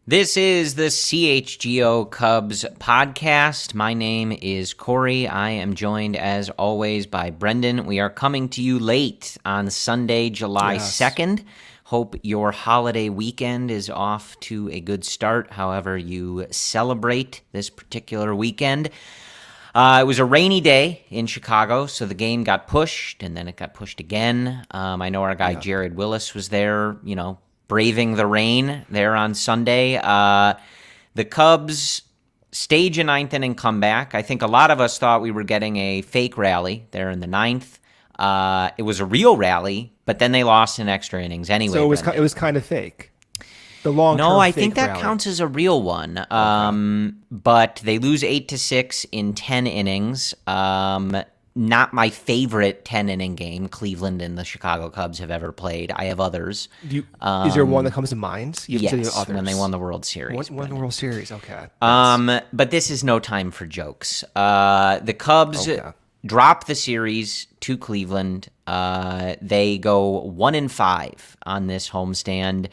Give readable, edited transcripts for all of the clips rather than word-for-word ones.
This is the CHGO Cubs Podcast. My name is Corey. I am joined, as always, by Brendan. We are coming to you late on Sunday, July 2nd. Hope your holiday weekend is off to a good start, however you celebrate this particular weekend. It was a rainy day in Chicago, so the game got pushed, and then it got pushed again. I know our guy Jared Willis was there, braving the rain there on Sunday. The Cubs stage a ninth inning comeback. I think a lot of us thought we were getting a fake rally there in the ninth. It was a real rally, but then they lost in extra innings anyway. So it was kind of fake. The long-term No, I fake think that rally counts as a real one. But they lose 8-6 in 10 innings. Not my favorite 10-inning game Cleveland and the Chicago Cubs have ever played. I have others. Is there one that comes to mind? Yes, when they won the World Series. Won the World Series, okay. But this is no time for jokes. The Cubs drop the series to Cleveland. They go 1-5 on this homestand.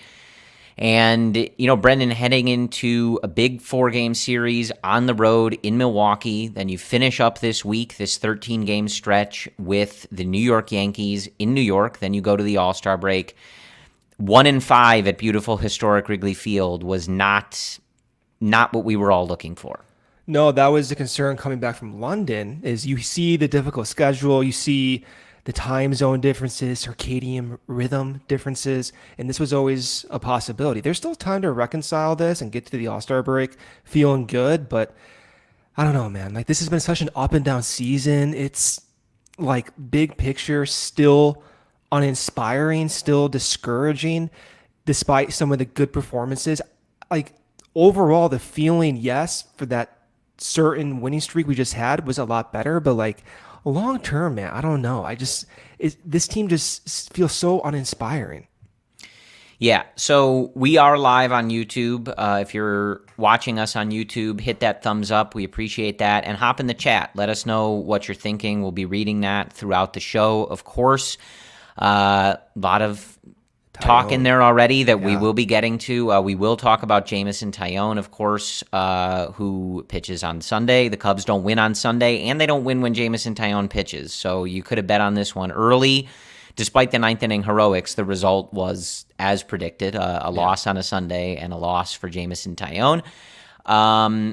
And, Brendan, heading into a big 4-game series on the road in Milwaukee, then you finish up this week, this 13-game stretch with the New York Yankees in New York, then you go to the All-Star break. 1-5 at beautiful historic Wrigley Field was not what we were all looking for. No, that was the concern coming back from London, is you see the difficult schedule, you see the time zone differences, circadian rhythm differences, and this was always a possibility. There's still time to reconcile this and get to the All-Star break feeling good, but I don't know, man. This has been such an up and down season. It's big picture, still uninspiring, still discouraging, despite some of the good performances. Overall, the feeling, yes, for that certain winning streak we just had was a lot better, but long term, man, I don't know. This team just feels so uninspiring. Yeah, so we are live on YouTube. If you're watching us on YouTube, hit that thumbs up. We appreciate that. And hop in the chat. Let us know what you're thinking. We'll be reading that throughout the show, of course. A lot of talk in there already that we will be getting to. We will talk about Jamison Taillon, of course, who pitches on Sunday. The Cubs don't win on Sunday, and they don't win when Jamison Taillon pitches. So you could have bet on this one early. Despite the ninth inning heroics, the result was as predicted, a loss on a Sunday and a loss for Jamison Taillon.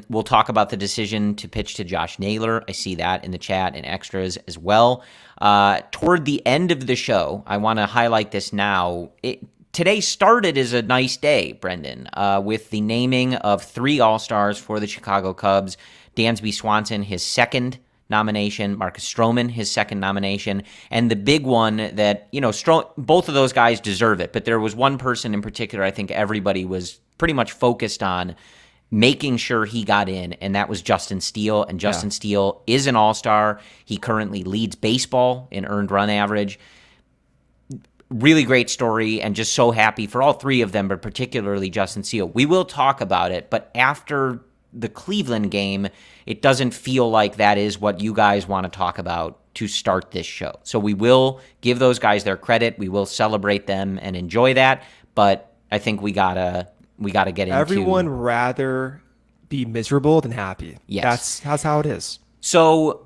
We'll talk about the decision to pitch to Josh Naylor. I see that in the chat and extras as well. Toward the end of the show, I want to highlight this now. Today started as a nice day, Brendan, with the naming of 3 All-Stars for the Chicago Cubs. Dansby Swanson, his second nomination. Marcus Stroman, his second nomination. And the big one that, both of those guys deserve it. But there was one person in particular I think everybody was pretty much focused on making sure he got in, and that was Justin Steele. And Justin Steele is an all-star. He currently leads baseball in earned run average. Really great story, and just so happy for all 3 of them, but particularly Justin Steele. We will talk about it, but after the Cleveland game, it doesn't feel like that is what you guys want to talk about to start this show. So we will give those guys their credit. We will celebrate them and enjoy that, but I think we gotta get into... Everyone rather be miserable than happy. Yes. That's how it is. So,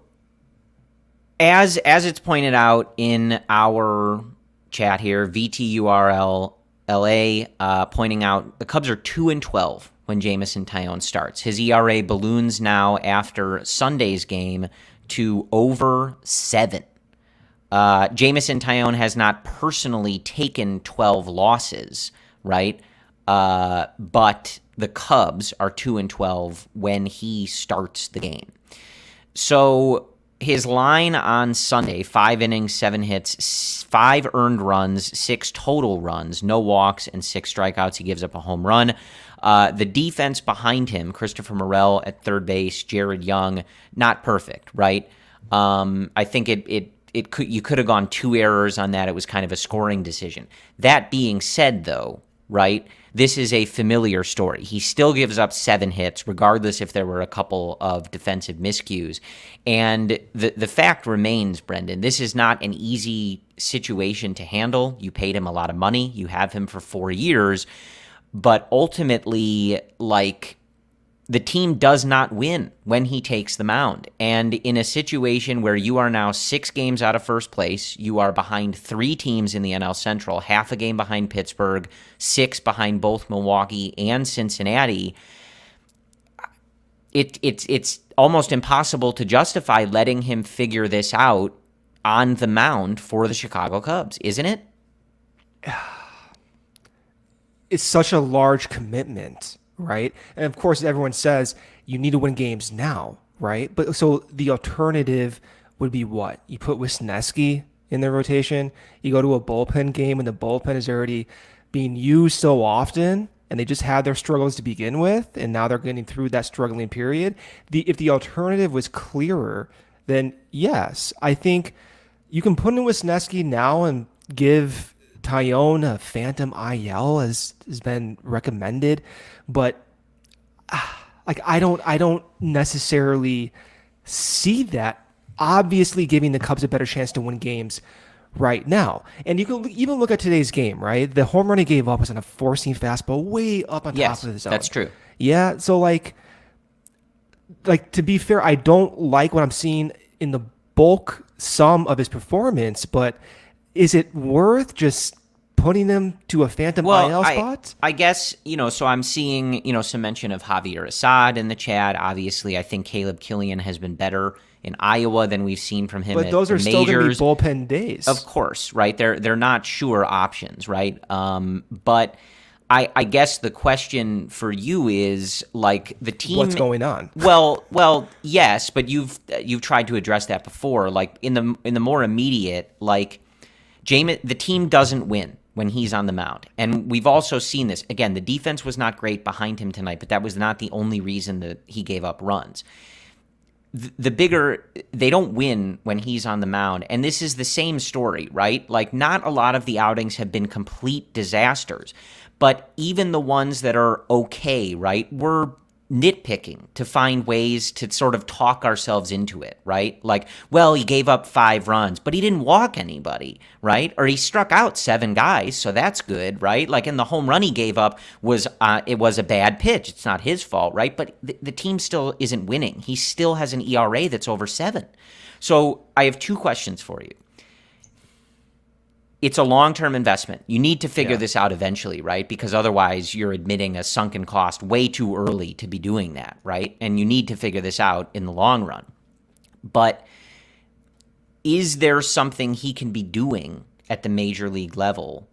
as it's pointed out in our chat here, VTURL LA pointing out the Cubs are 2-12 when Jamison Taillon starts. His ERA balloons now after Sunday's game to over 7. Jamison Taillon has not personally taken 12 losses, right? But the Cubs are 2-12 when he starts the game. So his line on Sunday, 5 innings, 7 hits, 5 earned runs, 6 total runs, no walks, and 6 strikeouts. He gives up a home run. The defense behind him, Christopher Morel at third base, Jared Young, not perfect, right? I think you could have gone 2 errors on that. It was kind of a scoring decision. That being said, though, right, this is a familiar story. He still gives up 7 hits, regardless if there were a couple of defensive miscues. And the fact remains, Brendan, this is not an easy situation to handle. You paid him a lot of money. You have him for 4 years. But ultimately, like, the team does not win when he takes the mound. And in a situation where you are now 6 games out of first place, you are behind 3 teams in the NL Central, half a game behind Pittsburgh, 6 behind both Milwaukee and Cincinnati. It's almost impossible to justify letting him figure this out on the mound for the Chicago Cubs, isn't it? It's such a large commitment, right? And of course, everyone says you need to win games now, right? But so the alternative would be what? You put Wisniewski in the rotation, you go to a bullpen game, and the bullpen is already being used so often, and they just had their struggles to begin with, and now they're getting through that struggling period. If the alternative was clearer, then yes, I think you can put in Wisniewski now and give Taillon a phantom IL as has been recommended, but like I don't necessarily see that obviously giving the Cubs a better chance to win games right now. And you can even look at today's game, right? The home run he gave up was on a four-seam fastball way up on top of the zone. That's true. Yeah, so like to be fair, I don't like what I'm seeing in the bulk sum of his performance, but is it worth just putting him to a phantom IL spot? I guess, so I'm seeing, some mention of Javier Assad in the chat. Obviously, I think Caleb Killian has been better in Iowa than we've seen from him but at those are majors. Still going to be bullpen days. Of course, right? They're not sure options, right? But I guess the question for you is, like, the team. What's going on? Well, yes, but you've tried to address that before. Like in the more immediate, like the team doesn't win when he's on the mound, and we've also seen this. Again, the defense was not great behind him tonight, but that was not the only reason that he gave up runs. They don't win when he's on the mound, and this is the same story, right? Like, not a lot of the outings have been complete disasters. But even the ones that are okay, right, we're nitpicking to find ways to sort of talk ourselves into it, right? Like, well, he gave up 5 runs, but he didn't walk anybody, right? Or he struck out 7 guys, so that's good, right? Like, and the home run he gave up was a bad pitch. It's not his fault, right? But the team still isn't winning. He still has an ERA that's over 7. So I have 2 questions for you. It's a long-term investment. You need to figure this out eventually, right? Because otherwise you're admitting a sunken cost way too early to be doing that, right? And you need to figure this out in the long run. But is there something he can be doing at the major league level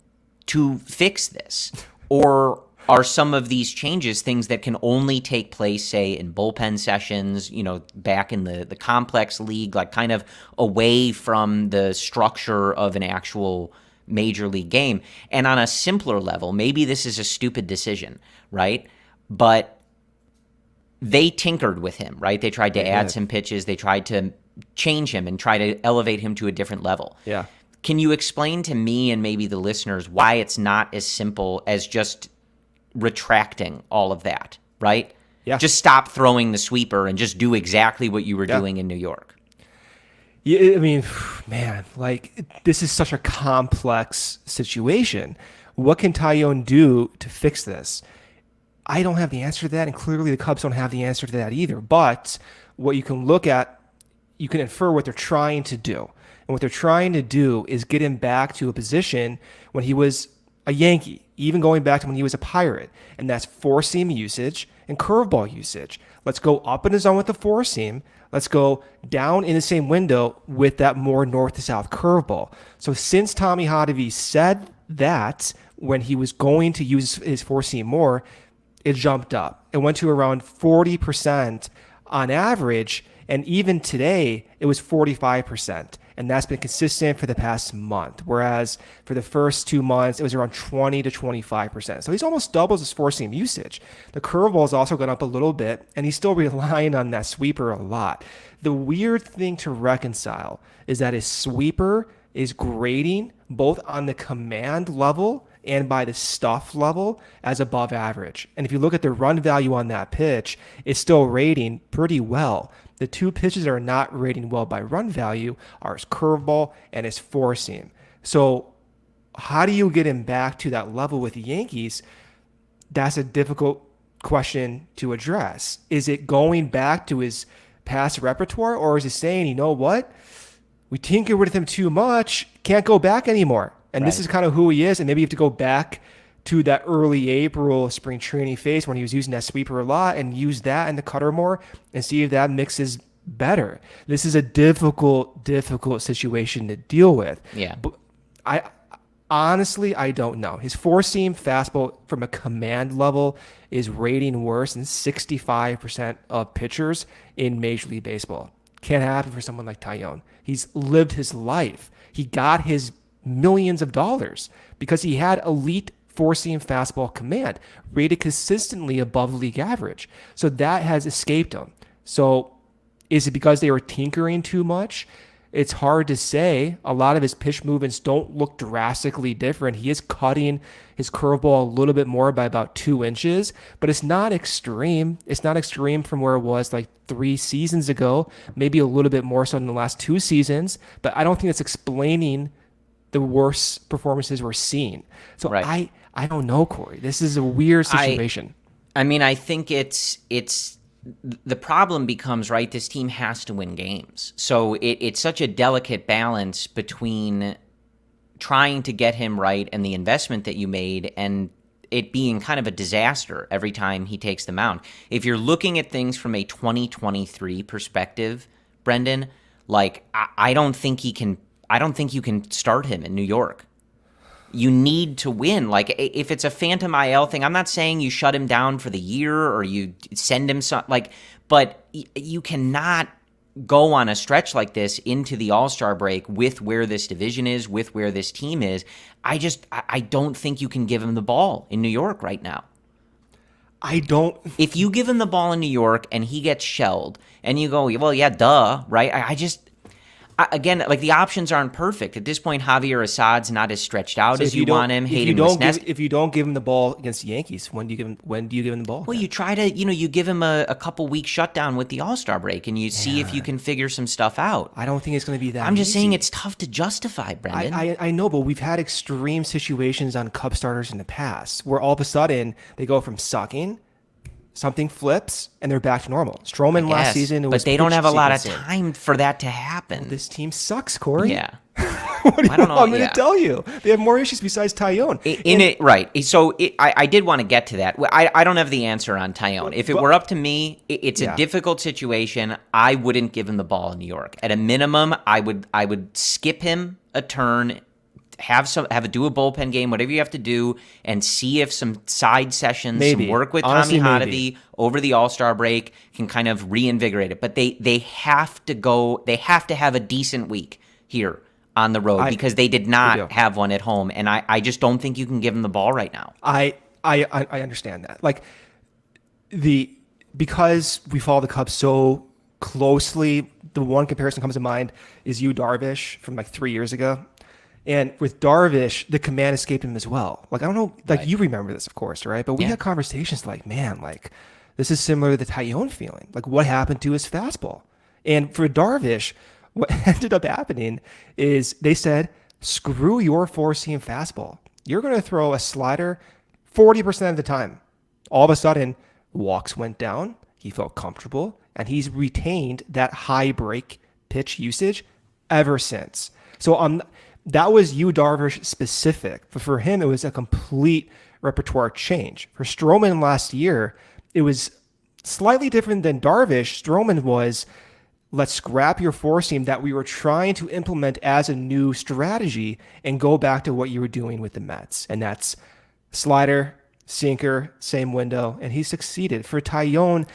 to fix this? Or are some of these changes things that can only take place, say, in bullpen sessions, back in the complex league, like kind of away from the structure of an actual major league game? And on a simpler level, maybe this is a stupid decision, right? But they tinkered with him, right? They tried to add some pitches. They tried to change him and try to elevate him to a different level. Yeah. Can you explain to me and maybe the listeners why it's not as simple as just retracting all of that, right? Yeah. Just stop throwing the sweeper and just do exactly what you were doing in New York. Yeah, I mean, man, like, this is such a complex situation. What can Taillon do to fix this? I don't have the answer to that, and clearly the Cubs don't have the answer to that either. But what you can look at, you can infer what they're trying to do. And what they're trying to do is get him back to a position when he was a Yankee, even going back to when he was a Pirate. And that's four-seam usage and curveball usage. Let's go up in the zone with the four-seam. Let's go down in the same window with that more north to south curveball. So since Tommy Hotovy said that when he was going to use his four-seam more, it jumped up. It went to around 40% on average, and even today it was 45%. And that's been consistent for the past month. Whereas for the first 2 months, it was around 20 to 25%. So he's almost doubles his four-seam usage. The curveball has also gone up a little bit, and he's still relying on that sweeper a lot. The weird thing to reconcile is that his sweeper is grading both on the command level and by the stuff level as above average. And if you look at the run value on that pitch, it's still rating pretty well. The 2 pitches that are not rating well by run value are his curveball and his four-seam. So how do you get him back to that level with the Yankees? that's a difficult question to address. Is it going back to his past repertoire, or is it saying, you know what? We tinker with him too much, can't go back anymore. And this is kind of who he is. And maybe you have to go back to that early April spring training phase when he was using that sweeper a lot and use that in the cutter more and see if that mixes better. This is a difficult situation to deal with. Yeah. But honestly, I don't know. His four-seam fastball from a command level is rating worse than 65% of pitchers in Major League Baseball. Can't happen for someone like Taillon. He's lived his life. He got his millions of dollars because he had elite four-seam fastball command, rated consistently above league average. So that has escaped him. So is it because they were tinkering too much? It's hard to say. A lot of his pitch movements don't look drastically different. He is cutting his curveball a little bit more by about 2 inches, but it's not extreme. It's not extreme from where it was like 3 seasons ago, maybe a little bit more so in the last 2 seasons, but I don't think it's explaining the worst performances we're seeing. So I don't know, Corey. This is a weird situation. I mean, I think it's the problem becomes, right, this team has to win games. So it's such a delicate balance between trying to get him right and the investment that you made and it being kind of a disaster every time he takes the mound. If you're looking at things from a 2023 perspective, Brendan, like I don't think you can start him in New York. You need to win. Like, if it's a phantom IL thing, I'm not saying you shut him down for the year or you send him some, like, but you cannot go on a stretch like this into the All-Star break with where this division is, with where this team is. I don't think you can give him the ball in New York right now. If you give him the ball in New York and he gets shelled and you go, well, yeah, duh, right? Again, like, the options aren't perfect. At this point, Javier Assad's not as stretched out as you want him. If you don't give him the ball against the Yankees, when do you give him the ball? Well, you try to, you give him a couple week shutdown with the All-Star break, and you see if you can figure some stuff out. I don't think it's going to be that I'm just easy. saying it's tough to justify, Brendan. I know, but we've had extreme situations on Cub starters in the past where all of a sudden they go from sucking, something flips, and they're back to normal. Stroman last season, but they don't have a lot of time for that to happen. Well, this team sucks, Corey. Yeah. What do you want me to tell you? They have more issues besides Taillon. Right. So I did want to get to that. I don't have the answer on Taillon. If it were up to me, it's a difficult situation. I wouldn't give him the ball in New York. At a minimum, I would skip him a turn, do a bullpen game, whatever you have to do, and see if some side sessions, some work with Tommy Hotovy over the All-Star break can kind of reinvigorate it. But they have to have a decent week here on the road because they did not have one at home, and I just don't think you can give them the ball right now. I understand that. Like, because we follow the Cubs so closely, the one comparison that comes to mind is Darvish from like 3 years ago. And with Darvish, the command escaped him as well. Like, I don't know, like, you remember this, of course, right? But we had conversations like, man, like, this is similar to the Taillon feeling. Like, what happened to his fastball? And for Darvish, what ended up happening is they said, screw your four-seam fastball. You're going to throw a slider 40% of the time. All of a sudden, walks went down. He felt comfortable, and he's retained that high break pitch usage ever since. So that was Darvish specific, but for him, it was a complete repertoire change. For Stroman last year, it was slightly different than Darvish. Stroman was, let's scrap your four seam that we were trying to implement as a new strategy and go back to what you were doing with the Mets. And that's slider, sinker, same window. And he succeeded. For Taillon,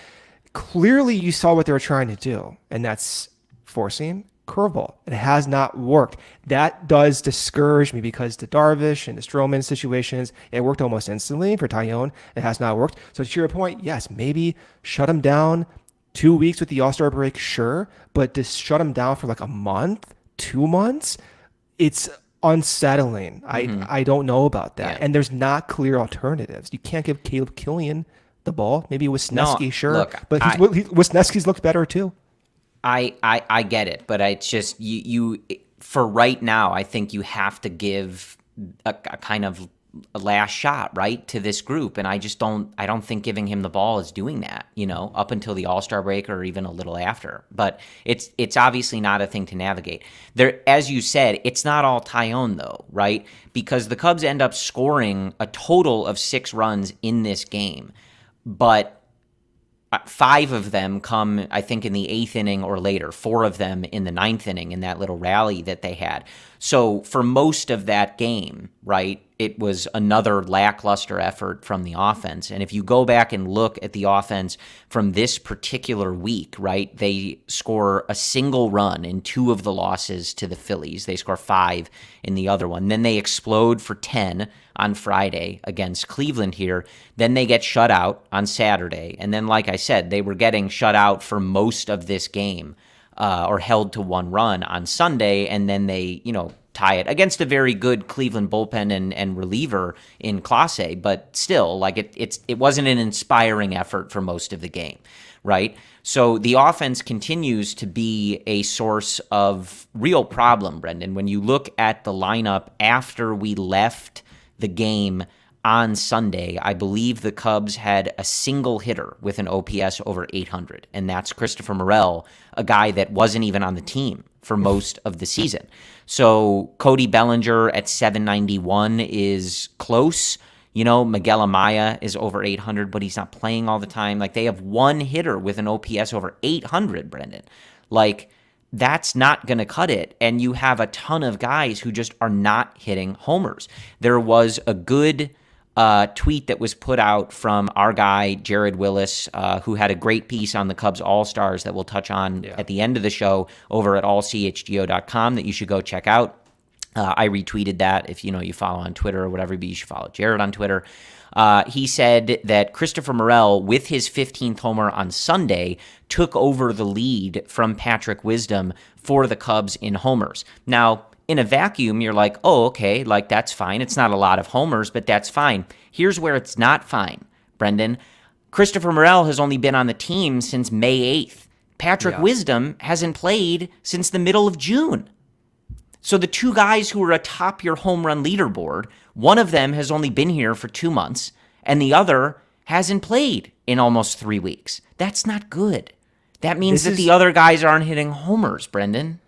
clearly you saw what they were trying to do, and that's four seam, curveball. It has not worked. That does discourage me because the Darvish and the Stroman situations, it worked almost instantly. For Taillon, it has not worked. So to your point, yes, maybe shut him down 2 weeks with the All-Star break, sure, but to shut him down for like a month, 2 months, it's unsettling. I don't know about that. And there's not clear alternatives. You can't give Caleb Killian the ball. Maybe Wisniewski, sure. Look, but Wisniewski's looked better too. I get it, but it's just you for right now. I think you have to give a kind of last shot, right, to this group. And I don't think giving him the ball is doing that, up until the All-Star break or even a little after. But it's obviously not a thing to navigate. There, as you said, it's not all Taillon though, right? Because the Cubs end up scoring a total of 6 runs in this game, but 5 of them come, I think, in the 8th inning or later. 4 of them in the 9th inning in that little rally that they had. So for most of that game, right, it was another lackluster effort from the offense. And if you go back and look at the offense from this particular week, right, they score a single run in 2 of the losses to the Phillies. They score 5 in the other one. Then they explode for 10 on Friday against Cleveland here. Then they get shut out on Saturday. And then, like I said, they were getting shut out for most of this game. Or held to 1 run on Sunday, and then they, tie it against a very good Cleveland bullpen and reliever in Clase, but still, like it wasn't an inspiring effort for most of the game, right? So the offense continues to be a source of real problem, Brendan. When you look at the lineup after we left the game on Sunday, I believe the Cubs had a single hitter with an OPS over 800, and that's Christopher Morel, a guy that wasn't even on the team for most of the season. So Cody Bellinger at 791 is close. Miguel Amaya is over 800, but he's not playing all the time. Like, they have 1 hitter with an OPS over 800, Brendan. Like, that's not going to cut it. And you have a ton of guys who just are not hitting homers. There was a good tweet that was put out from our guy, Jared Willis, who had a great piece on the Cubs All-Stars that we'll touch on at the end of the show over at allchgo.com that you should go check out. I retweeted that. If you follow on Twitter or whatever, but you should follow Jared on Twitter. He said that Christopher Morel, with his 15th homer on Sunday, took over the lead from Patrick Wisdom for the Cubs in homers. Now, in a vacuum, you're like, oh, okay, like that's fine. It's not a lot of homers, but that's fine. Here's where it's not fine, Brendan. Christopher Morel has only been on the team since May 8th. Patrick Wisdom hasn't played since the middle of June. So the 2 guys who are atop your home run leaderboard, one of them has only been here for 2 months, and the other hasn't played in almost 3 weeks. That's not good. That means that the other guys aren't hitting homers, Brendan.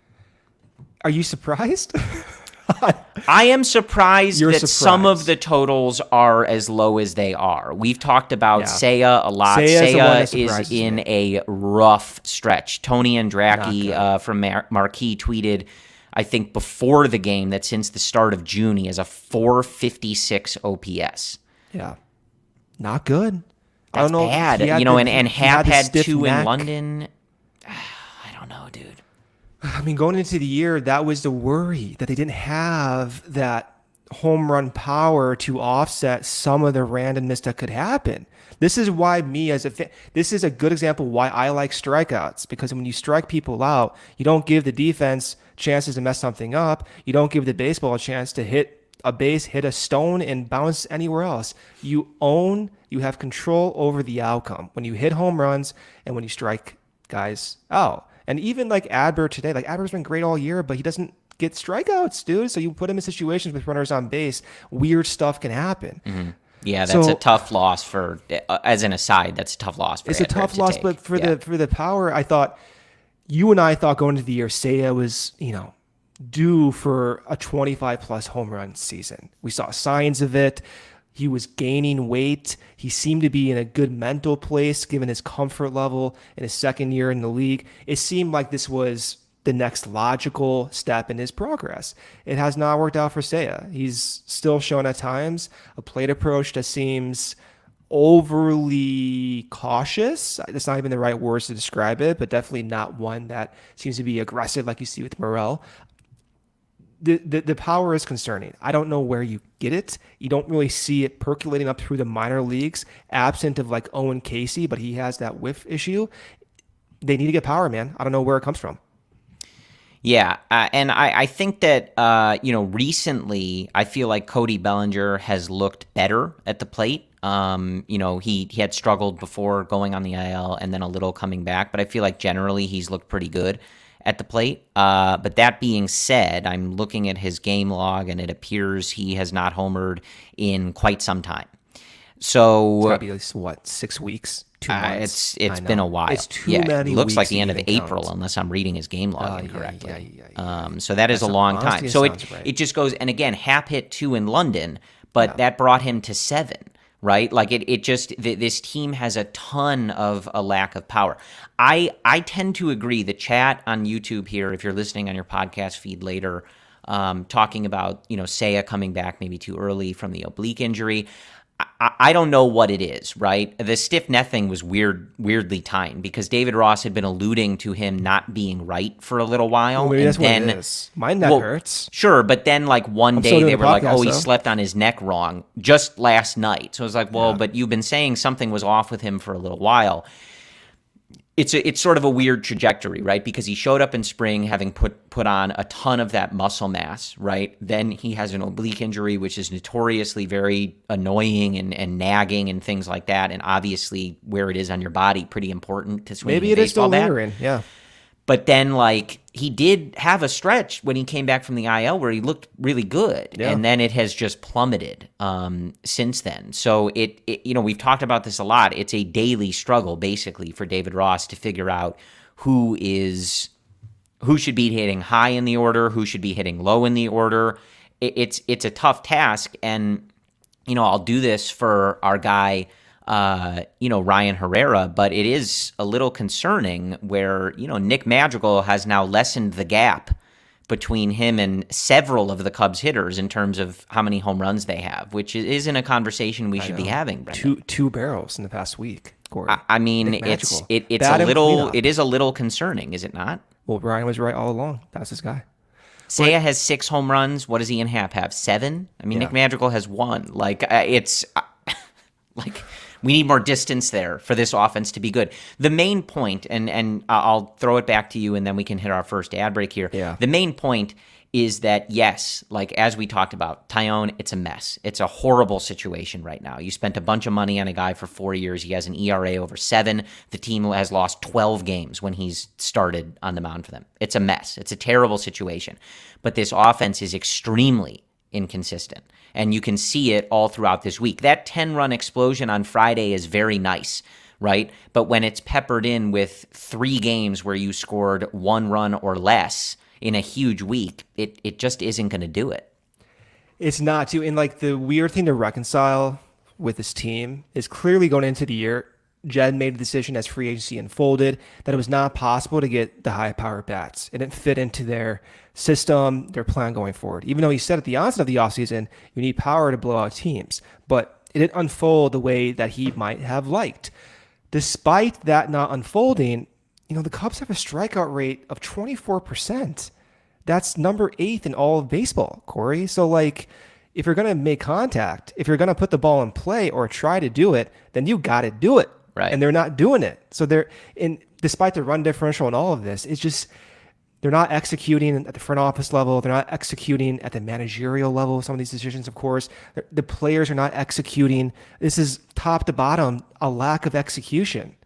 Are you surprised? I am surprised some of the totals are as low as they are. We've talked about Seiya a lot. Seiya is in a rough stretch. Tony Andracki from Marquee tweeted, I think before the game, that since the start of June, he has a 456 OPS. Yeah. Not good. That's I don't know bad. And Hap had 2 in London. I don't know, dude. I mean, going into the year, that was the worry, that they didn't have that home run power to offset some of the randomness that could happen. This is why this is a good example why I like strikeouts, because when you strike people out, you don't give the defense chances to mess something up. You don't give the baseball a chance to hit a base, hit a stone, and bounce anywhere else. You have control over the outcome when you hit home runs and when you strike guys out. And even like Adler today, like Adler's been great all year, but he doesn't get strikeouts, dude. So you put him in situations with runners on base, weird stuff can happen. Mm-hmm. Yeah, that's a tough loss for, as an aside, that's a tough loss for It's Adler a tough loss, but for the power, I thought, you and I thought going into the year, Seiya was, due for a 25-plus home run season. We saw signs of it. He was gaining weight. He seemed to be in a good mental place, given his comfort level in his second year in the league. It seemed like this was the next logical step in his progress. It has not worked out for Seiya. He's still shown at times a plate approach that seems overly cautious. That's not even the right words to describe it, but definitely not one that seems to be aggressive like you see with Morel. The power is concerning. I don't know where you get it. You don't really see it percolating up through the minor leagues, absent of like Owen Casey, but he has that whiff issue. They need to get power, man. I don't know where it comes from. Yeah, and I think that, recently I feel like Cody Bellinger has looked better at the plate. He had struggled before going on the IL and then a little coming back, but I feel like generally he's looked pretty good at the plate. But that being said, I'm looking at his game log, and it appears he has not homered in quite some time. So It's got to be at least, what, 6 weeks? 2 months? It's been a while. It's too many it looks weeks like the to end of even April, count. unless I'm reading his game log incorrectly. Yeah. So that is a long time. Honestly, So sounds right. it just goes, and again, Hap hit 2 in London, but that brought him to 7, right? Like it just, this team has a ton of a lack of power. I tend to agree. The chat on YouTube here, if you're listening on your podcast feed later, talking about, Seiya coming back maybe too early from the oblique injury. I don't know what it is, right? The stiff neck thing was weirdly timed because David Ross had been alluding to him not being right for a little while. Well, maybe and that's then, what it is. My neck hurts. Sure, but then like one still day doing they the were like, podcast, oh, he though. slept on his neck wrong just last night. So I was like, well, but you've been saying something was off with him for a little while. It's sort of a weird trajectory, right? Because he showed up in spring having put on a ton of that muscle mass, right? Then he has an oblique injury, which is notoriously very annoying and nagging and things like that. And obviously where it is on your body, pretty important to swing Maybe a it is baseball still bat. lingering. Yeah. But then, like, he did have a stretch when he came back from the IL where he looked really good, and then it has just plummeted since then. So we've talked about this a lot. It's a daily struggle, basically, for David Ross to figure out who should be hitting high in the order, who should be hitting low in the order. It's a tough task, and I'll do this for our guy. Ryan Herrera, but it is a little concerning where, Nick Madrigal has now lessened the gap between him and several of the Cubs hitters in terms of how many home runs they have, which isn't a conversation we should be having, Brendan. Two barrels in the past week, Corey. I mean, Nick Madrigal. it is a little concerning, is it not? Well, Ryan was right all along. That's his guy. Seiya has 6 home runs. What does Ian Happ have? 7? I mean, Nick Madrigal has 1. Like, it's like we need more distance there for this offense to be good. The main point, and I'll throw it back to you, and then we can hit our first ad break here. Yeah. The main point is that, yes, like as we talked about, Taillon, it's a mess. It's a horrible situation right now. You spent a bunch of money on a guy for 4 years. He has an ERA over 7. The team has lost 12 games when he's started on the mound for them. It's a mess. It's a terrible situation. But this offense is extremely inconsistent. And you can see it all throughout this week. That 10-run explosion on Friday is very nice, right? But when it's peppered in with 3 games where you scored 1 run or less in a huge week, it just isn't going to do it. It's not too. And like the weird thing to reconcile with this team is clearly going into the year, Jed made a decision as free agency unfolded that it was not possible to get the high power bats. It didn't fit into their system, their plan going forward. Even though he said at the onset of the offseason, you need power to blow out teams. But it didn't unfold the way that he might have liked. Despite that not unfolding, the Cubs have a strikeout rate of 24%. That's number 8th in all of baseball, Corey. So, like, if you're going to make contact, if you're going to put the ball in play or try to do it, then you got to do it. Right. And they're not doing it. So despite the run differential and all of this, it's just they're not executing at the front office level. They're not executing at the managerial level. Some of these decisions, of course, the players are not executing. This is top to bottom, a lack of execution.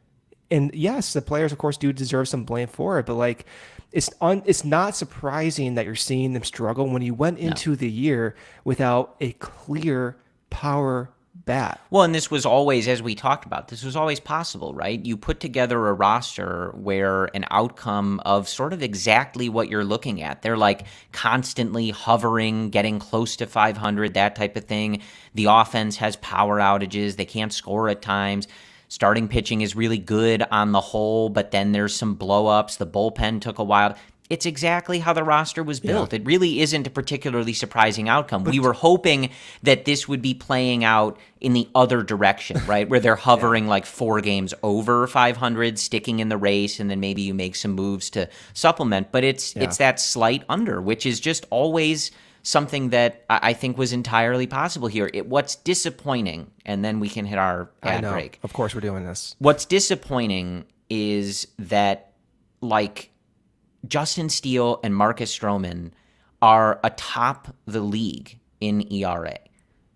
And yes, the players, of course, do deserve some blame for it. But like, it's not surprising that you're seeing them struggle when you went into the year without a clear power bat. Well, and this was always, as we talked about, this was always possible, right? You put together a roster where an outcome of sort of exactly what you're looking at. They're like constantly hovering, getting close to 500, that type of thing. The offense has power outages. They can't score at times. Starting pitching is really good on the whole, but then there's some blow-ups. The bullpen took a while. It's exactly how the roster was built. It really isn't a particularly surprising outcome. We were hoping that this would be playing out in the other direction, right? Where they're hovering like 4 games over 500, sticking in the race, and then maybe you make some moves to supplement. But it's that slight under, which is just always something that I think was entirely possible here. What's disappointing, and then we can hit our ad break. Of course we're doing this. What's disappointing is that, like, Justin Steele and Marcus Stroman are atop the league in ERA.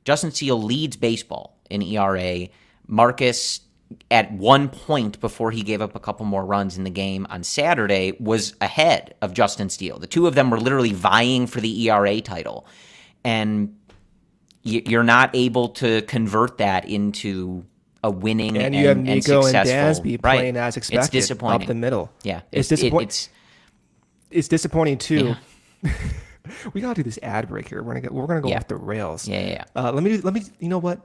Justin Steele leads baseball in ERA. Marcus at one point before he gave up a couple more runs in the game on Saturday, was ahead of Justin Steele. The two of them were literally vying for the ERA title. And you're not able to convert that into a winning And you have Nico and successful. Dansby playing as expected. It's disappointing. Up the middle. Yeah. It's disappointing. It's disappointing too. Yeah. We gotta do this ad break here. We're gonna go off the rails. Yeah. Let me. You know what?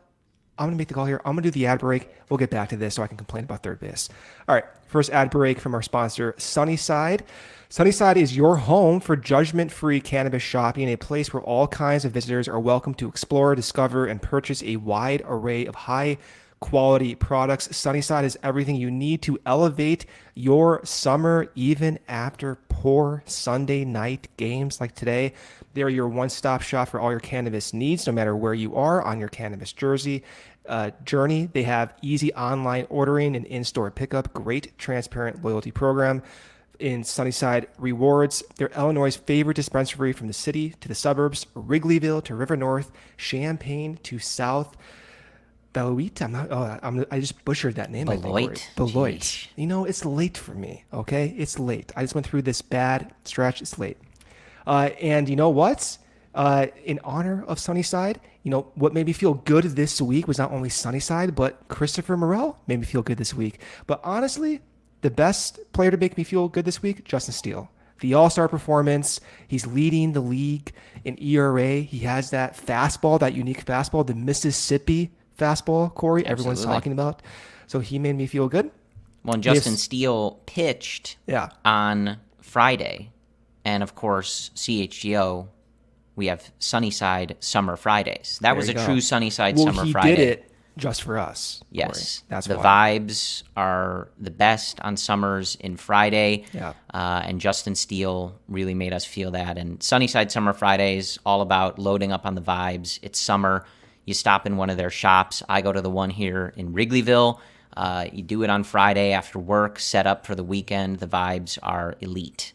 I'm gonna make the call here. I'm gonna do the ad break. We'll get back to this so I can complain about third base. All right. First ad break from our sponsor, Sunnyside. Sunnyside is your home for judgment-free cannabis shopping, a place where all kinds of visitors are welcome to explore, discover, and purchase a wide array of high-quality products. Sunnyside is everything you need to elevate your summer, even after poor Sunday night games like today. They're your one-stop shop for all your cannabis needs, no matter where you are on your cannabis journey. They have easy online ordering and in-store pickup, great transparent loyalty program. In Sunnyside Rewards, they're Illinois' favorite dispensary from the city to the suburbs, Wrigleyville to River North, Champaign to South Beloit. I just butchered that name. Beloit. Beloit. You know, it's late for me, okay? It's late. I just went through this bad stretch. It's late. And you know what? In honor of Sunnyside, you know, what made me feel good this week was not only Sunnyside, but Christopher Morel made me feel good this week. But honestly, the best player to make me feel good this week, Justin Steele. The all-star performance. He's leading the league in ERA. He has that fastball, that unique fastball, the Mississippi fastball, Corey, everyone's talking about. So he made me feel good. Well, and Justin Steele pitched on Friday. And, of course, CHGO, we have Sunnyside Summer Fridays. That was a true Sunnyside Summer Friday. He did it just for us. Yes. Corey. That's the why. vibes are the best on Summers in Friday. Yeah. And Justin Steele really made us feel that. And Sunnyside Summer Fridays, all about loading up on the vibes. It's summer. You stop in one of their shops. I go to the one here in Wrigleyville. You do it on Friday after work, set up for the weekend. The vibes are elite.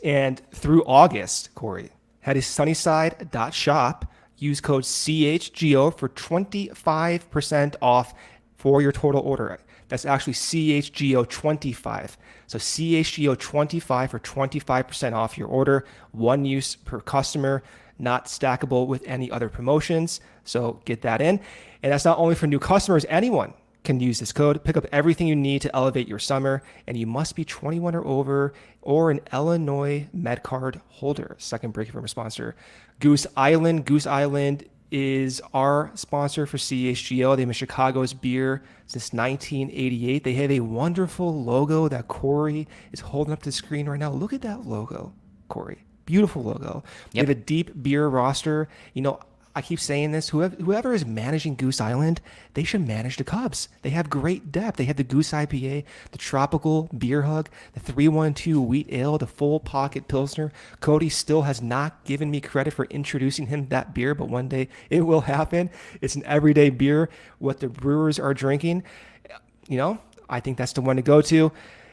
And through August, Corey, head to sunnyside.shop. Use code CHGO for 25% off for your total order. That's actually CHGO25. So CHGO25 for 25% off your order. One use per customer, not stackable with any other promotions. So get that in. And that's not only for new customers. Anyone can use this code. Pick up everything you need to elevate your summer, and you must be 21 or over or an Illinois MedCard holder. Second break from our sponsor, Goose Island. Goose Island is our sponsor for CHGO. They've been Chicago's beer since 1988. They have a wonderful logo that Corey is holding up to the screen right now. Look at that logo, Corey. Beautiful logo. Yep. They have a deep beer roster. You know, I keep saying this, whoever is managing Goose Island, they should manage the Cubs. They have great depth. They have the Goose IPA, the Tropical Beer Hug, the 312 Wheat Ale, the Full Pocket Pilsner. Cody still has not given me credit for introducing him that beer, but one day it will happen. It's an everyday beer, what the Brewers are drinking. You know, I think that's the one to go to.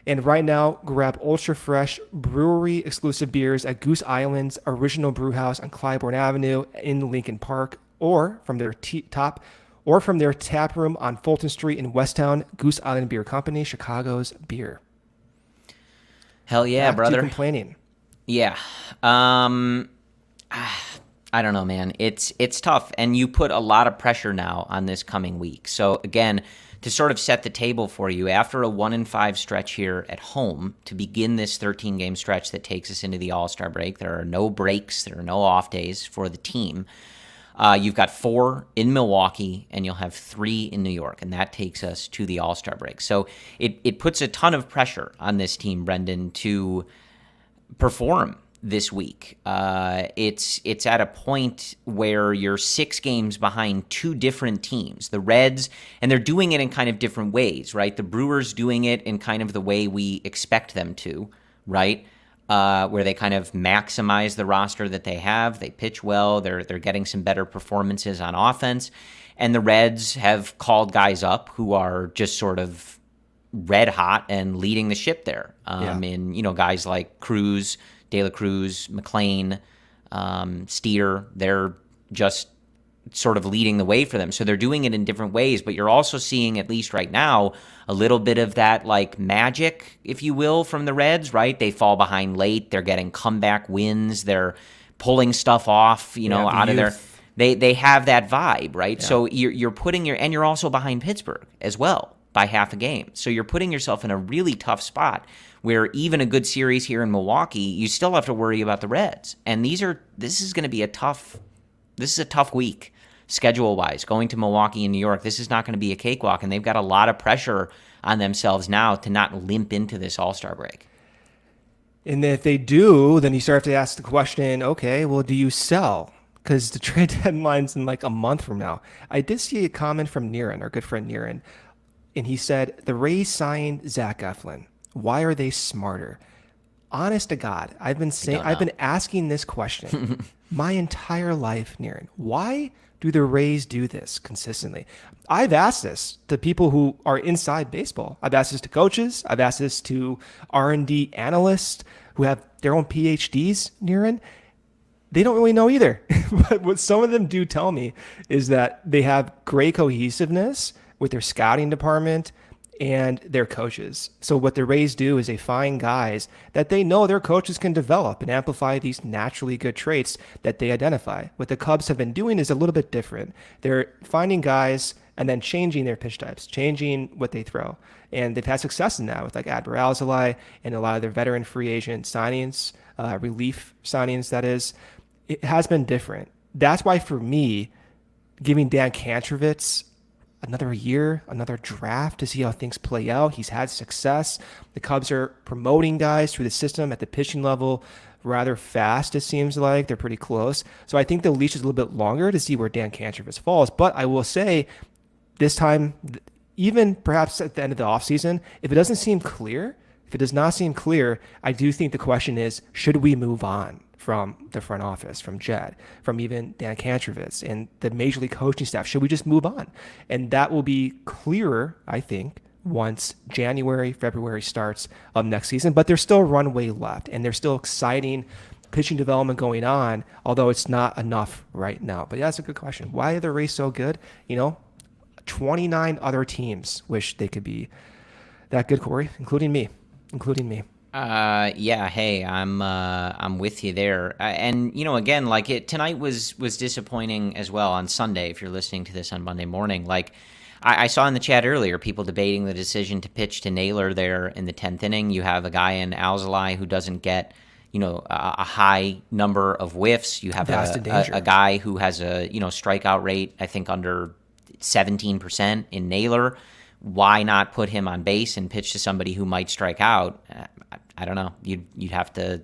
And right now, grab ultra fresh brewery exclusive beers at Goose Island's original brew house on Clybourne Avenue in Lincoln Park, or from their tap room on Fulton Street in Westtown. Goose Island Beer Company, Chicago's beer. Hell yeah, Back brother. to complaining. Yeah. I don't know, man. It's tough, and you put a lot of pressure now on this coming week. So again, to sort of set the table for you, after a 1-5 stretch here at home to begin this 13-game stretch that takes us into the All-Star break, there are no breaks, there are no off days for the team. You've got 4 in Milwaukee, and you'll have 3 in New York, and that takes us to the All-Star break. So it puts a ton of pressure on this team, Brendan, to perform this week. It's at a point where you're 6 games behind 2 different teams, the Reds, and they're doing it in kind of different ways, right? The Brewers doing it in kind of the way we expect them to, right? Where they kind of maximize the roster that they have. They pitch well. They're getting some better performances on offense. And the Reds have called guys up who are just sort of red hot and leading the ship there. In, you know, guys like Cruz, De La Cruz, McLean, Steer, they're just sort of leading the way for them. So they're doing it in different ways, but you're also seeing, at least right now, a little bit of that like magic, if you will, from the Reds, right? They fall behind late. They're getting comeback wins. They're pulling stuff off, out of their... They have that vibe, right? Yeah. So you're putting and you're also behind Pittsburgh as well by half a game. So you're putting yourself in a really tough spot where even a good series here in Milwaukee, you still have to worry about the Reds. And this is going to be a tough week schedule-wise. Going to Milwaukee and New York, this is not going to be a cakewalk, and they've got a lot of pressure on themselves now to not limp into this All-Star break. And if they do, then you start to ask the question, okay, well, do you sell? Because the trade deadline's in like a month from now. I did see a comment from Niren, our good friend Niren, and he said, the Rays signed Zach Eflin. Why are they smarter? Honest to God, I've been asking this question my entire life, Niren. Why do the Rays do this consistently? I've asked this to people who are inside baseball. I've asked this to coaches. I've asked this to R&D analysts who have their own PhDs, Niren. They don't really know either. But what some of them do tell me is that they have great cohesiveness with their scouting department and their coaches. So what the Rays do is they find guys that they know their coaches can develop and amplify these naturally good traits that they identify. What the Cubs have been doing is a little bit different. They're finding guys and then changing their pitch types, changing what they throw. And they've had success in that with like ALLCITY and a lot of their veteran free agent signings, relief signings, that is. It has been different. That's why for me, giving Dan Kantrovitz another year, another draft to see how things play out. He's had success. The Cubs are promoting guys through the system at the pitching level rather fast, it seems like. They're pretty close. So I think the leash is a little bit longer to see where Dan Kantrovitz falls. But I will say this time, even perhaps at the end of the offseason, if it does not seem clear, I do think the question is, should we move on from the front office, from Jed, from even Dan Kantrovitz and the Major League coaching staff? Should we just move on? And that will be clearer, I think, once January, February starts of next season. But there's still runway left, and there's still exciting pitching development going on, although it's not enough right now. But yeah, that's a good question. Why are the Rays so good? 29 other teams wish they could be that good, Corey, including me. Yeah, hey, I'm with you there. And again, like tonight was disappointing as well on Sunday. If you're listening to this on Monday morning, like I saw in the chat earlier, people debating the decision to pitch to Naylor there in the 10th inning. You have a guy in ALLCITY who doesn't get a high number of whiffs. You have a guy who has a strikeout rate, I think, under 17% in Naylor. Why not put him on base and pitch to somebody who might strike out? I don't know. You'd have to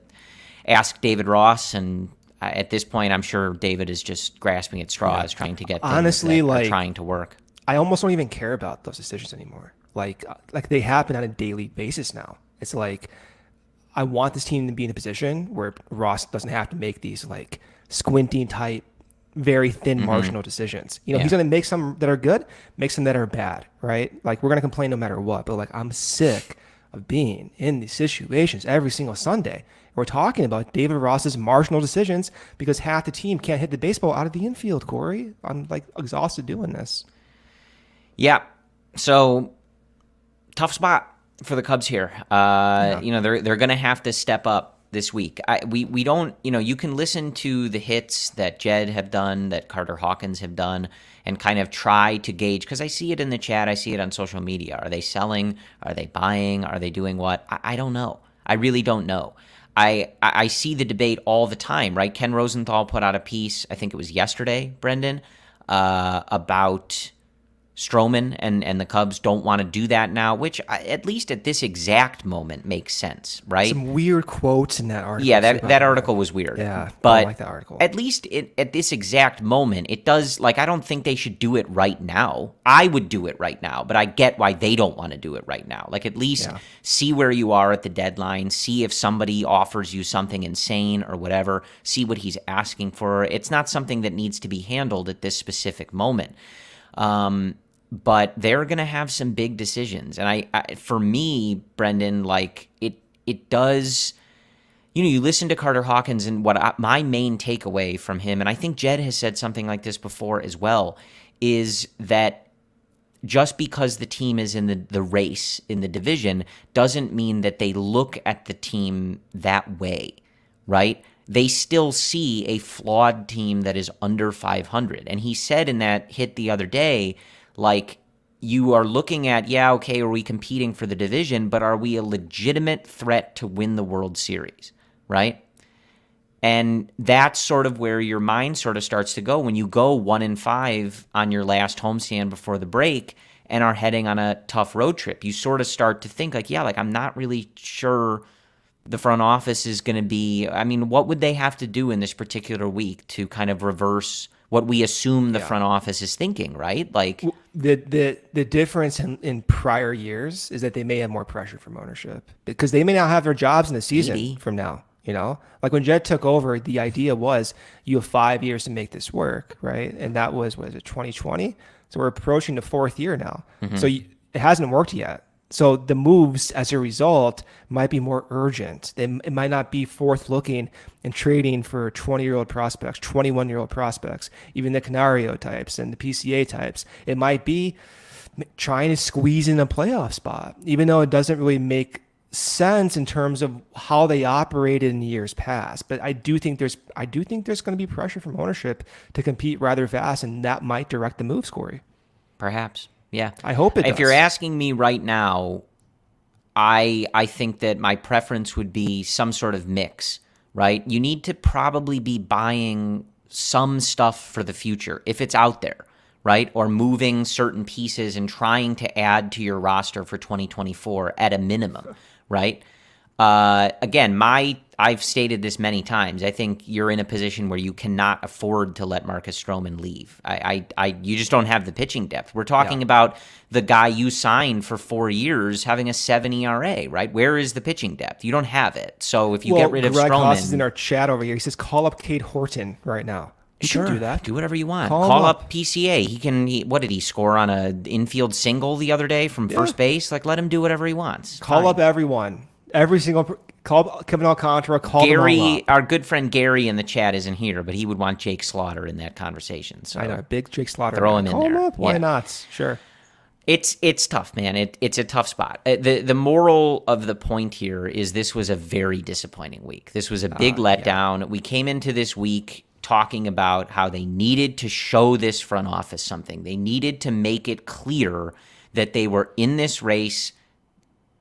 ask David Ross, and at this point, I'm sure David is just grasping at straws, trying to get things that are trying to work. I almost don't even care about those decisions anymore. Like they happen on a daily basis now. It's like I want this team to be in a position where Ross doesn't have to make these like squinting type, very thin marginal decisions. He's going to make some that are good, make some that are bad, right? Like we're going to complain no matter what, but like I'm sick of being in these situations every single Sunday. We're talking about David Ross's marginal decisions because half the team can't hit the baseball out of the infield, Corey. I'm like exhausted doing this. Yeah. So tough spot for the Cubs here. They're going to have to step up this week. We don't, you can listen to the hits that Jed have done, that Carter Hawkins have done, and kind of try to gauge, because I see it in the chat, I see it on social media. Are they selling? Are they buying? Are they doing what? I don't know. I really don't know. I see the debate all the time, right? Ken Rosenthal put out a piece, I think it was yesterday, Brendan, about Stroman, and the Cubs don't want to do that now, which at least at this exact moment makes sense, right? Some weird quotes in that article. Yeah, that article was weird. Yeah, but I don't like that article. At least at this exact moment, it does, like, I don't think they should do it right now. I would do it right now, but I get why they don't want to do it right now. Like, at least see where you are at the deadline, see if somebody offers you something insane or whatever, see what he's asking for. It's not something that needs to be handled at this specific moment. But they're going to have some big decisions. And I for me, Brendan, like it does, you listen to Carter Hawkins, and my main takeaway from him, and I think Jed has said something like this before as well, is that just because the team is in the race in the division doesn't mean that they look at the team that way, right? They still see a flawed team that is under 500. And he said in that hit the other day, like, you are looking at, yeah, okay, are we competing for the division, but are we a legitimate threat to win the World Series, right? And that's sort of where your mind sort of starts to go when you go 1-5 on your last homestand before the break and are heading on a tough road trip. You sort of start to think like, yeah, like I'm not really sure the front office is going to be. I mean, what would they have to do in this particular week to kind of reverse what we assume the front office is thinking, right? Like the difference in prior years is that they may have more pressure from ownership because they may not have their jobs in the season from now. You know, like when Jed took over, the idea was you have 5 years to make this work, right? And that was, what is it, 2020? So we're approaching the 4th year now. So it hasn't worked yet. So the moves as a result might be more urgent. It might not be forth looking and trading for 20-year-old prospects, 21-year-old prospects, even the Canario types and the PCA types. It might be trying to squeeze in a playoff spot, even though it doesn't really make sense in terms of how they operated in years past. But I do think there's going to be pressure from ownership to compete rather fast, and that might direct the moves, Corey. Perhaps. Yeah. I hope it does. If you're asking me right now, I think that my preference would be some sort of mix, right? You need to probably be buying some stuff for the future if it's out there, right? Or moving certain pieces and trying to add to your roster for 2024 at a minimum, right? Again, I've stated this many times. I think you're in a position where you cannot afford to let Marcus Stroman leave. You just don't have the pitching depth. We're talking about the guy you signed for 4 years having a 7 ERA, right? Where is the pitching depth? You don't have it. So if you get rid of Greg Stroman, Haas is in our chat over here. He says, call up Kate Horton right now. You sure, can do that. Do whatever you want. Call up PCA. What did he score on an infield single the other day from first base? Like, let him do whatever he wants. Call up everyone. Every single call Kevin Alcantara. Call Gary, them all up. our good friend Gary in the chat isn't here, but he would want Jake Slaughter in that conversation. So I know, big Jake Slaughter. Throw him in call there. Him up. Why Yeah. not? Sure. It's tough, man. It's a tough spot. The moral of the point here is this was a very disappointing week. This was a big letdown. Yeah. We came into this week talking about how they needed to show this front office something. They needed to make it clear that they were in this race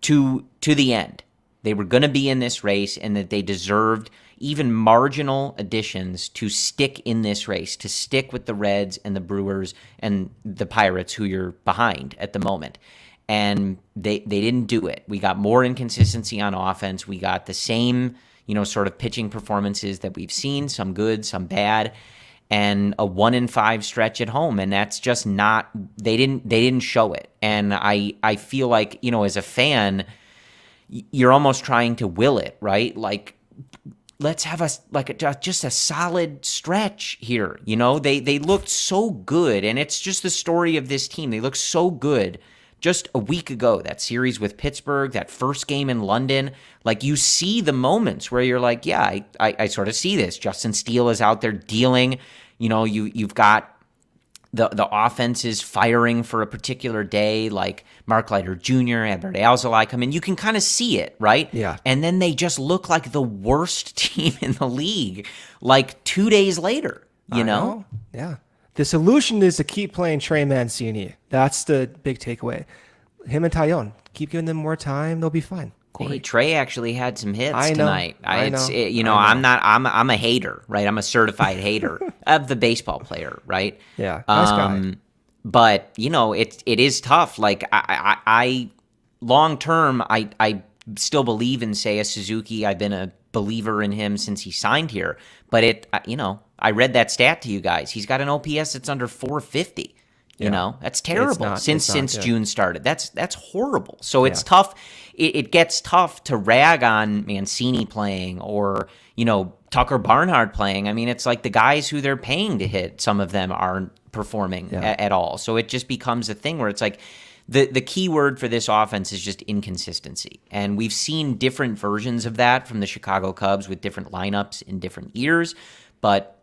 to the end. They were going to be in this race and that they deserved even marginal additions to stick in this race, to stick with the Reds and the Brewers and the Pirates, who you're behind at the moment. And they didn't do it. We got more inconsistency on offense. We got the same, sort of pitching performances that we've seen, some good, some bad, and a 1-5 stretch at home. And that's just not, they didn't show it. And I feel like, as a fan, you're almost trying to will it, right? Like, let's have just a solid stretch here. They looked so good, and it's just the story of this team. They looked so good just a week ago, that series with Pittsburgh, that first game in London. Like, you see the moments where you're like, yeah, I sort of see this. Justin Steele is out there dealing. You've got the offense is firing for a particular day, like Mark Leiter Jr., Edward ALLCITY come in. You can kind of see it, right? Yeah. And then they just look like the worst team in the league, like 2 days later, you know? Yeah. The solution is to keep playing Trey Mancini. That's the big takeaway. Him and Taillon, keep giving them more time. They'll be fine. Hey, Trey actually had some hits tonight. I know. I'm a hater, right? I'm a certified hater of the baseball player, right? Yeah, nice guy. But it is tough. Like I long term, I still believe in Seiya Suzuki. I've been a believer in him since he signed here. But I read that stat to you guys. He's got an OPS that's under 450. That's terrible since June started. That's horrible. So it's tough. It gets tough to rag on Mancini playing or, Tucker Barnhart playing. I mean, it's like the guys who they're paying to hit, some of them aren't performing at all. So it just becomes a thing where it's like The key word for this offense is just inconsistency. And we've seen different versions of that from the Chicago Cubs with different lineups in different years, but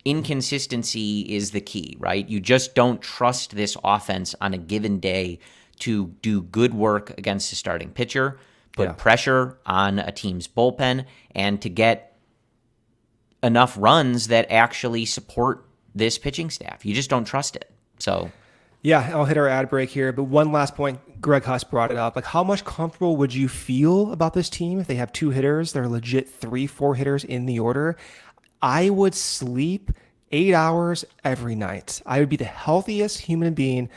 inconsistency is the key, right? You just don't trust this offense on a given day to do good work against a starting pitcher, put pressure on a team's bullpen, and to get enough runs that actually support this pitching staff. You just don't trust it. So, yeah, I'll hit our ad break here. But one last point, Greg Huss brought it up. Like, how much comfortable would you feel about this team if they have 2 hitters? They're legit 3-4 hitters in the order. I would sleep 8 hours every night. I would be the healthiest human being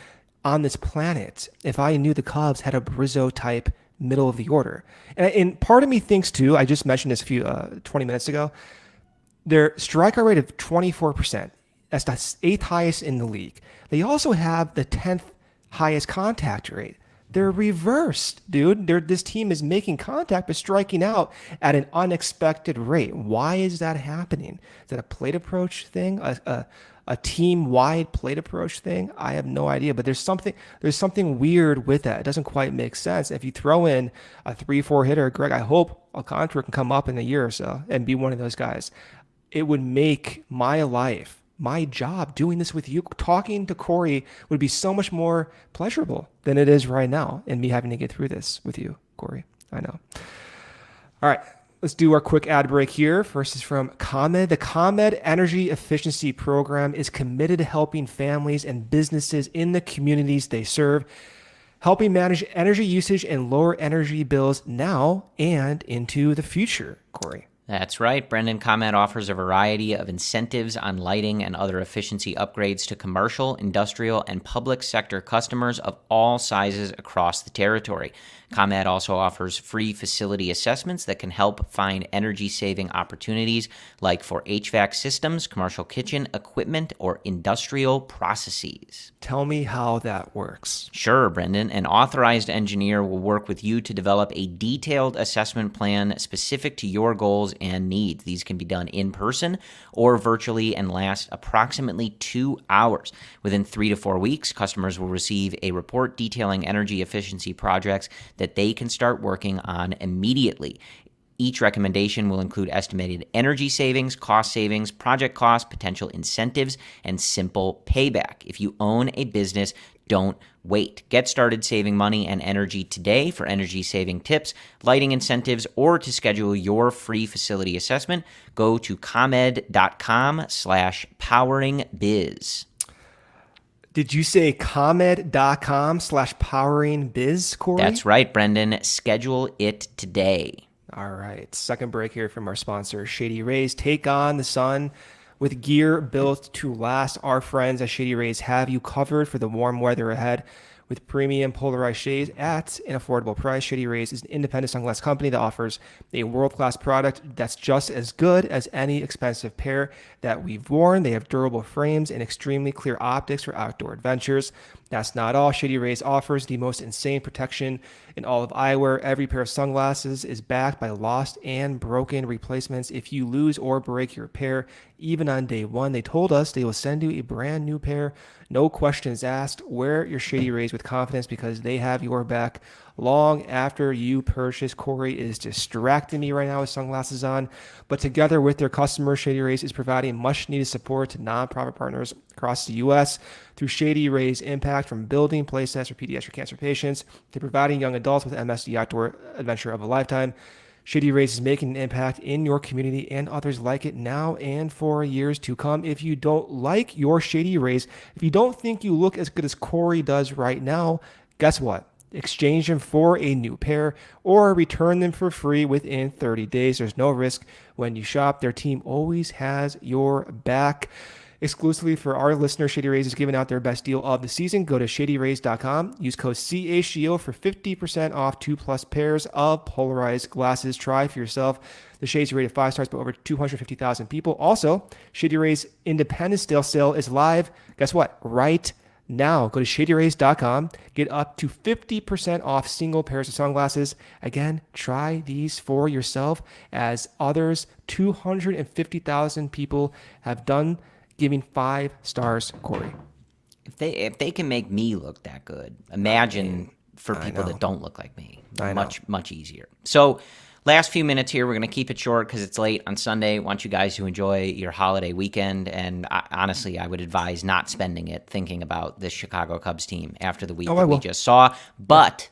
on this planet if I knew the Cubs had a Brizzo type middle of the order. And part of me thinks too, I just mentioned this 20 minutes ago, their strikeout rate of 24%. That's the 8th highest in the league. They also have the 10th highest contact rate. They're reversed, dude. This team is making contact but striking out at an unexpected rate. Why is that happening? Is that a plate approach thing? A team-wide plate approach thing? I have no idea, but there's something weird with that. It doesn't quite make sense. If you throw in a 3-4 hitter, Greg, I hope Alcantara can come up in a year or so and be one of those guys. It would make my life, my job doing this with you, talking to Corey would be so much more pleasurable than it is right now, and me having to get through this with you, Corey. I know. All right, let's do our quick ad break here. First is from ComEd. The ComEd Energy Efficiency Program is committed to helping families and businesses in the communities they serve, helping manage energy usage and lower energy bills now and into the future, Corey. That's right. Brendan. ComEd offers a variety of incentives on lighting and other efficiency upgrades to commercial, industrial, and public sector customers of all sizes across the territory. ComEd also offers free facility assessments that can help find energy-saving opportunities like for HVAC systems, commercial kitchen equipment, or industrial processes. Tell me how that works. Sure, Brendan. An authorized engineer will work with you to develop a detailed assessment plan specific to your goals and needs. These can be done in person or virtually and last approximately 2 hours. Within 3 to 4 weeks, customers will receive a report detailing energy efficiency projects that they can start working on immediately. Each recommendation will include estimated energy savings, cost savings, project costs, potential incentives, and simple payback. If you own a business, don't wait. Get started saving money and energy today. For energy saving tips, lighting incentives, or to schedule your free facility assessment, go to comed.com/poweringbiz. Did you say comed.com/poweringbiz, Corey? That's right, Brendan. Schedule it today. All right. Second break here from our sponsor, Shady Rays. Take on the sun with gear built to last. Our friends at Shady Rays have you covered for the warm weather ahead with premium polarized shades at an affordable price. Shady Rays is an independent sunglass company that offers a world-class product that's just as good as any expensive pair that we've worn. They have durable frames and extremely clear optics for outdoor adventures. That's not all. Shady Rays offers the most insane protection in all of eyewear. Every pair of sunglasses is backed by lost and broken replacements. If you lose or break your pair, even on day one, they told us they will send you a brand new pair. No questions asked. Wear your Shady Rays with confidence because they have your back long after you purchase. Corey is distracting me right now with sunglasses on, but together with their customers, Shady Rays is providing much needed support to nonprofit partners across the U.S. through Shady Rays Impact, from building playsets for pediatric cancer patients to providing young adults with MS the outdoor adventure of a lifetime. Shady Rays is making an impact in your community and others like it now and for years to come. If you don't like your Shady Rays, if you don't think you look as good as Corey does right now, guess what? Exchange them for a new pair or return them for free within 30 days. There's no risk when you shop. Their team always has your back. Exclusively for our listeners, Shady Rays is giving out their best deal of the season. Go to shadyrays.com. Use code CHGO for 50% off 2+ pairs of polarized glasses. Try for yourself. The shades are rated 5 stars by over 250,000 people. Also, Shady Rays Independence Day sale is live. Guess what? Right now. Go to shadyrays.com. Get up to 50% off single pairs of sunglasses. Again, try these for yourself, as others, 250,000 people have done, giving 5 stars, Corey. if they can make me look that good, imagine for people that don't look like me. Much easier. So last few minutes here, we're going to keep it short because it's late on Sunday. I want you guys to enjoy your holiday weekend. And honestly, I would advise not spending it thinking about this Chicago Cubs team after the week that we just saw. But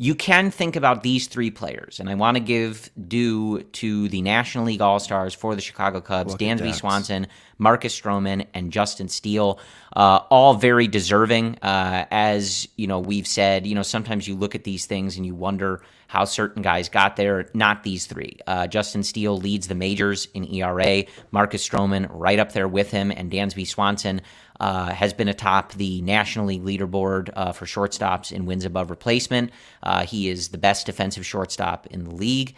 you can think about these three players, and I want to give due to the National League All-Stars for the Chicago Cubs, Dansby Swanson, Marcus Stroman, and Justin Steele, all very deserving. As we've said, sometimes you look at these things and you wonder how certain guys got there. Not these three. Justin Steele leads the majors in ERA. Marcus Stroman right up there with him, and Dansby Swanson has been atop the National League leaderboard for shortstops in wins above replacement. He is the best defensive shortstop in the league.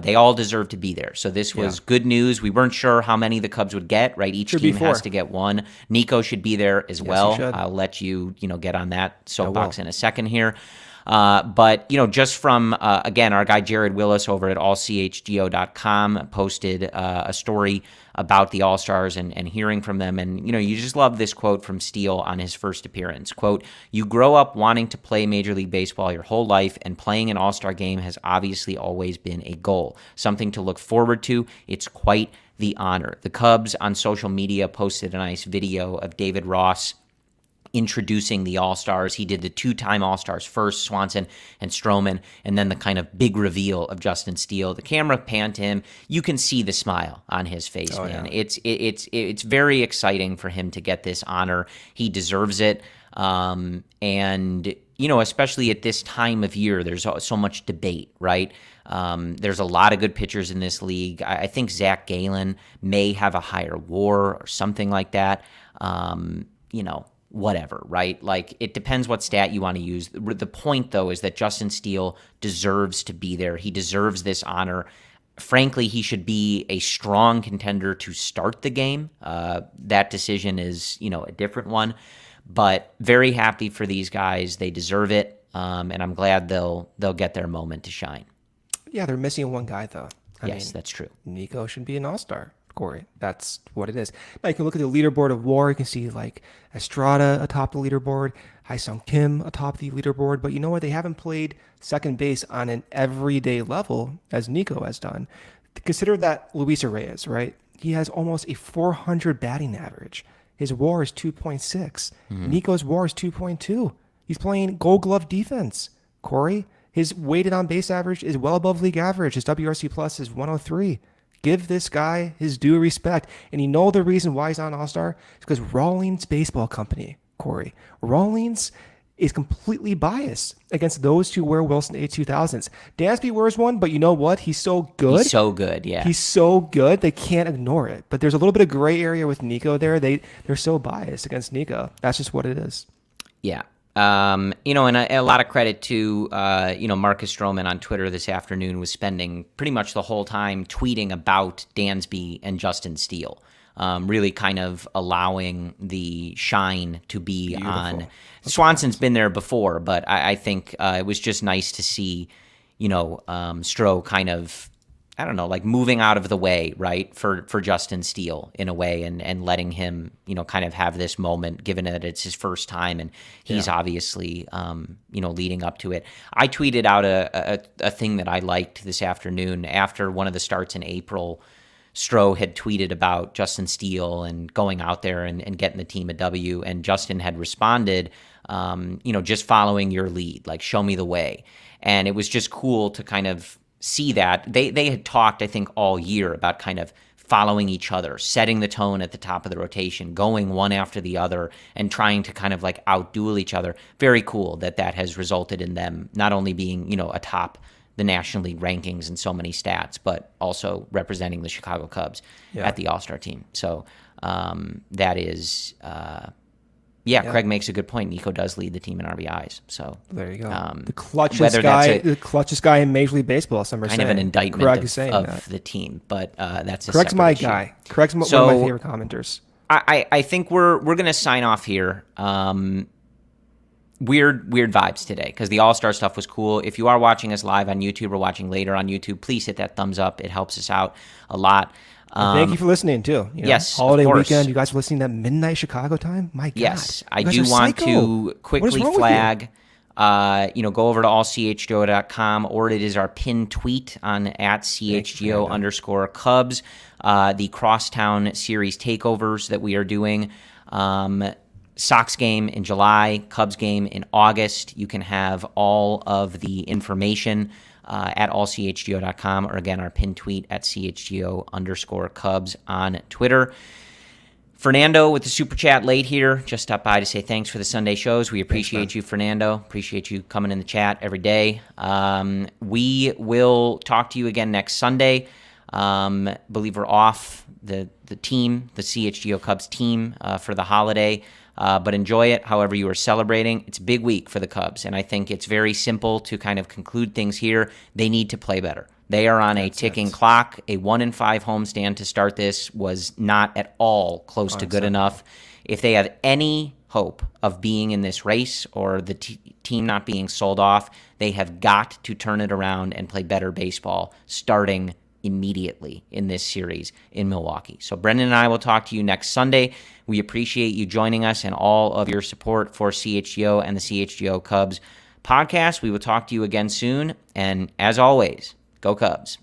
They all deserve to be there. So this was good news. We weren't sure how many the Cubs would get, right? Each team has to get one. Nico should be there as well. I'll let you, get on that soapbox in a second here. But just from, again, our guy Jared Willis over at allchgo.com posted a story about the All-Stars and hearing from them. And, you just love this quote from Steele on his first appearance. Quote, "You grow up wanting to play Major League Baseball your whole life, and playing an All-Star game has obviously always been a goal, something to look forward to. It's quite the honor." The Cubs on social media posted a nice video of David Ross introducing the All-Stars. He did the two-time All-Stars first, Swanson and Stroman, and then the kind of big reveal of Justin Steele. The camera panned to him. You can see the smile on his face, man. Yeah. It's very exciting for him to get this honor. He deserves it. And, especially at this time of year, there's so much debate, right? There's a lot of good pitchers in this league. I think Zach Gallen may have a higher WAR or something like that. Whatever, right? Like, it depends what stat you want to use. The point, though, is that Justin Steele deserves to be there. He deserves this honor. Frankly, he should be a strong contender to start the game. That decision is, a different one. But very happy for these guys. They deserve it, and I'm glad they'll get their moment to shine. Yeah, they're missing one guy, though. I mean, that's true. Nico should be an all-star. Corey. That's what it is. Now you can look at the leaderboard of WAR. You can see like Estrada atop the leaderboard, Hyesung Kim atop the leaderboard. But you know what? They haven't played second base on an everyday level as Nico has done. Consider that Luis Reyes, right? He has almost a 400 batting average. His WAR is 2.6. Mm-hmm. Nico's WAR is 2.2. He's playing Gold Glove defense. Corey, his weighted on base average is well above league average. His WRC plus is 103. Give this guy his due respect. And you know the reason why he's not an all-star? It's because Rawlings Baseball Company, Corey. Rawlings is completely biased against those who wear Wilson A2000s. Dansby wears one, but you know what? He's so good. He's so good, yeah. He's so good, they can't ignore it. But there's a little bit of gray area with Nico there. They're so biased against Nico. That's just what it is. Yeah. And a lot of credit to, Marcus Stroman on Twitter this afternoon was spending pretty much the whole time tweeting about Dansby and Justin Steele, really kind of allowing the shine to be on. Swanson's been there before, but I think it was just nice to see, Stro kind of, I don't know, like moving out of the way, right, for Justin Steele in a way and letting him, kind of have this moment, given that it's his first time and he's obviously, leading up to it. I tweeted out a thing that I liked this afternoon after one of the starts in April. Stro had tweeted about Justin Steele and going out there and getting the team a W, and Justin had responded, just following your lead, like show me the way. And it was just cool to kind of see that. They had talked, I think, all year about kind of following each other, setting the tone at the top of the rotation, going one after the other, and trying to kind of like outduel each other. Very cool that has resulted in them not only being, atop the National League rankings in so many stats, but also representing the Chicago Cubs at the All-Star team. So that is... Craig makes a good point. Nico does lead the team in RBIs. So there you go. The clutchest guy in Major League Baseball. Some are kind of an indictment of the team, but that's a Craig's my issue. Guy. Craig's one of my favorite commenters. I think we're gonna sign off here. Weird vibes today because the All-Star stuff was cool. If you are watching us live on YouTube or watching later on YouTube, please hit that thumbs up. It helps us out a lot. Thank you for listening too. Yes, of holiday course. weekend. You guys were listening at midnight Chicago time. My God. Yes, I You guys do are want psycho. to What is quickly wrong with you? flag, go over to allchgo.com, or it is our pinned tweet on at CHGO_Cubs, the Crosstown Series takeovers that we are doing. Sox game in July, Cubs game in August. You can have all of the information at allchgo.com, or again, our pinned tweet at CHGO_Cubs on Twitter. Fernando with the super chat late here. Just stopped by to say thanks for the Sunday shows. We appreciate you, Fernando. Appreciate you coming in the chat every day. We will talk to you again next Sunday. Believe we're off the team, the CHGO Cubs team, for the holiday. But enjoy it however you are celebrating. It's a big week for the Cubs, and I think it's very simple to kind of conclude things here. They need to play better. They are on a ticking clock. A 1-5 homestand to start this was not at all close to good enough. If they have any hope of being in this race or the team not being sold off, they have got to turn it around and play better baseball starting immediately in this series in Milwaukee. So Brendan and I will talk to you next Sunday. We appreciate you joining us and all of your support for CHGO and the CHGO Cubs podcast. We will talk to you again soon. And as always, go Cubs.